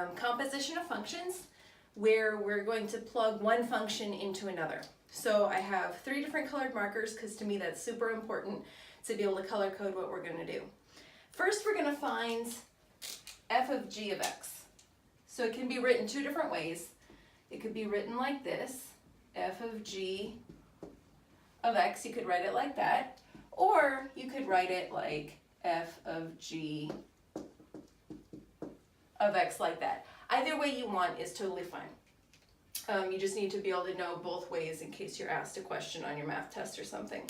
composition of functions where we're going to plug one function into another. So I have 3 different colored markers because to me that's super important to be able to color code what we're going to do. First we're going to find f of g of x. So it can be written 2 different ways. It could be written like this, f of g of x, you could write it like that, or you could write it like f of g of x like that. Either way you want is totally fine. You just need to be able to know both ways in case you're asked a question on your math test or something.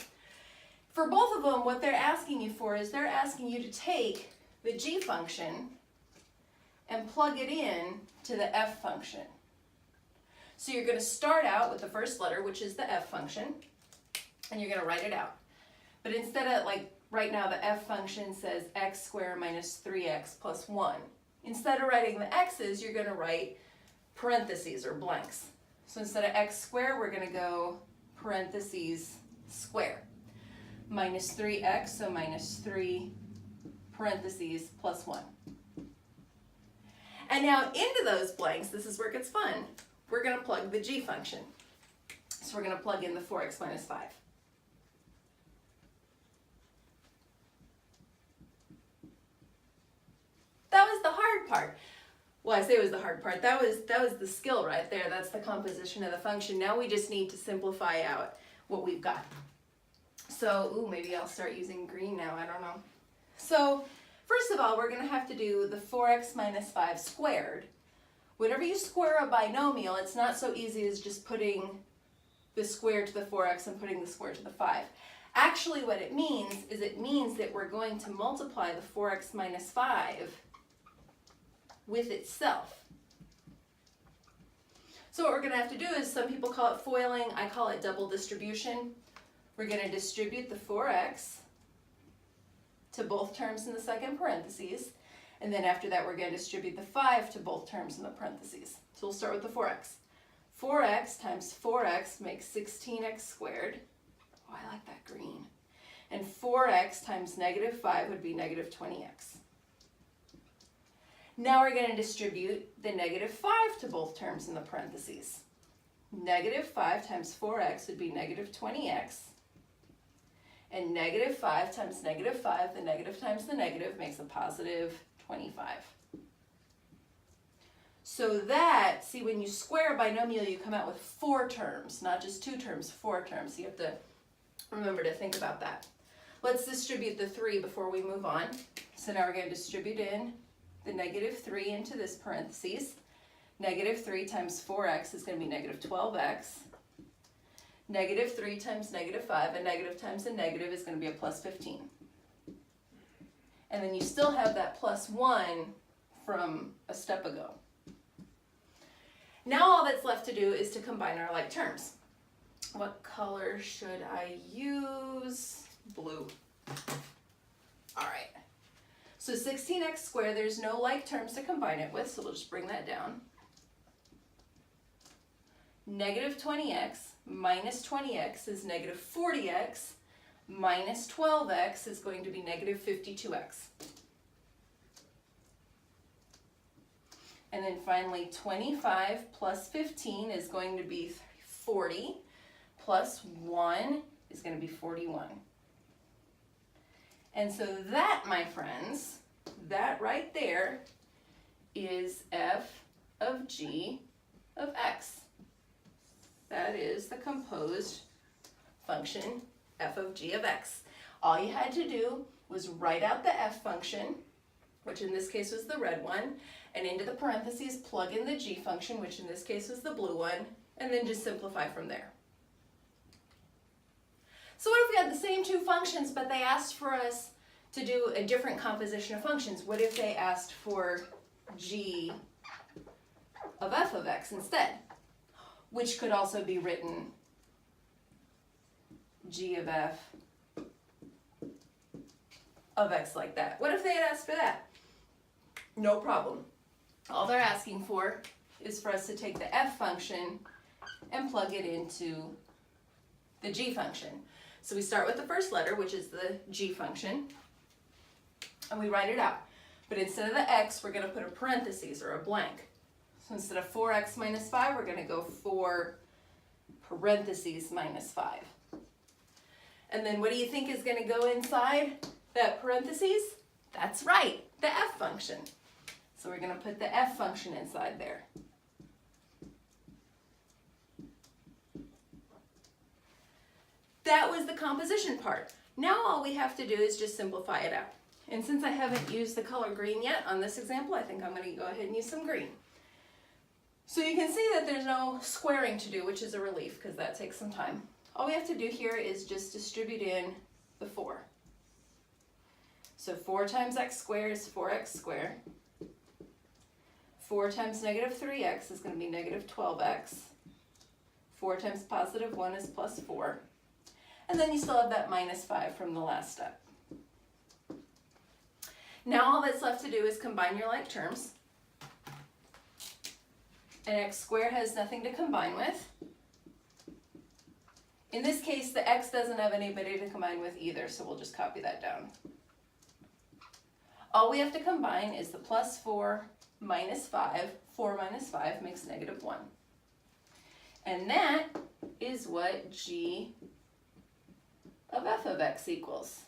For both of them, what they're asking you for is they're asking you to take the g function and plug it in to the f function. So you're going to start out with the first letter, which is the f function, and you're going to write it out. But instead of, like right now, the f function says x squared minus 3x plus 1. Instead of writing the x's, you're going to write parentheses or blanks. So instead of x squared, we're going to go parentheses square. Minus 3x, so minus 3 parentheses plus 1. And now into those blanks, this is where it gets fun, we're going to plug the g function. So we're going to plug in the 4x minus 5. That was the hard part. Well, I say it was the hard part. That was the skill right there. That's the composition of the function. Now we just need to simplify out what we've got. So, ooh, maybe I'll start using green now. I don't know. So, first of all, we're going to have to do the 4x minus 5 squared. Whenever you square a binomial, it's not so easy as just putting the square to the 4x and putting the square to the 5. Actually, what it means is it means that we're going to multiply the 4x minus 5 with itself. So what we're going to have to do is, some people call it foiling, I call it double distribution. We're going to distribute the 4x to both terms in the second parentheses, and then after that we're going to distribute the 5 to both terms in the parentheses. So we'll start with the 4x. 4x times 4x makes 16x squared. Oh, I like that green. And 4x times negative 5 would be negative 20x. Now we're going to distribute the negative 5 to both terms in the parentheses. Negative 5 times 4x would be negative 20x. And negative 5 times negative 5, the negative times the negative, makes a positive 25. So that, see, when you square a binomial, you come out with 4 terms, not just 2 terms, 4 terms. You have to remember to think about that. Let's distribute the 3 before we move on. So now we're going to distribute in the negative 3 into this parentheses. Negative 3 times 4x is going to be negative 12x. Negative 3 times negative 5, a negative times a negative is going to be a plus 15. And then you still have that plus 1 from a step ago. Now all that's left to do is to combine our like terms. What color should I use? Blue. All right. So 16x squared, there's no like terms to combine it with, so we'll just bring that down. Negative 20x minus 20x is negative 40x, minus 12x is going to be negative 52x. And then finally 25 plus 15 is going to be 40, plus 1 is going to be 41. And so that, my friends, that right there is f of g of x. That is the composed function f of g of x. All you had to do was write out the f function, which in this case was the red one, and into the parentheses plug in the g function, which in this case was the blue one, and then just simplify from there. So what if we had the same 2 functions, but they asked for us to do a different composition of functions? What if they asked for g of f of x instead? Which could also be written g of f of x like that. What if they had asked for that? No problem. All they're asking for is for us to take the f function and plug it into the g function. So we start with the first letter, which is the g function, and we write it out. But instead of the x, we're going to put a parentheses or a blank. So instead of 4x minus 5, we're going to go 4 parentheses minus 5. And then what do you think is going to go inside that parentheses? That's right, the f function. So we're going to put the f function inside there. That was the composition part. Now all we have to do is just simplify it out. And since I haven't used the color green yet on this example, I think I'm going to go ahead and use some green. So you can see that there's no squaring to do, which is a relief because that takes some time. All we have to do here is just distribute in the 4. So 4 times x squared is 4x squared. 4 times negative 3x is going to be negative 12x. 4 times positive 1 is plus 4. And then you still have that minus 5 from the last step. Now all that's left to do is combine your like terms. And x squared has nothing to combine with. In this case, the x doesn't have anybody to combine with either, so we'll just copy that down. All we have to combine is the plus 4 minus 5. 4 minus 5 makes negative 1. And that is what g of f of x equals.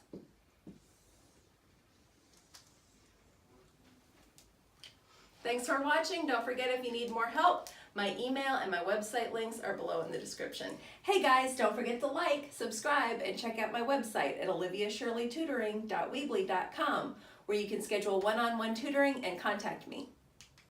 Thanks for watching. Don't forget, if you need more help, my email and my website links are below in the description. Hey guys, don't forget to like, subscribe, and check out my website at oliviashirleytutoring.weebly.com, where you can schedule one-on-one tutoring and contact me.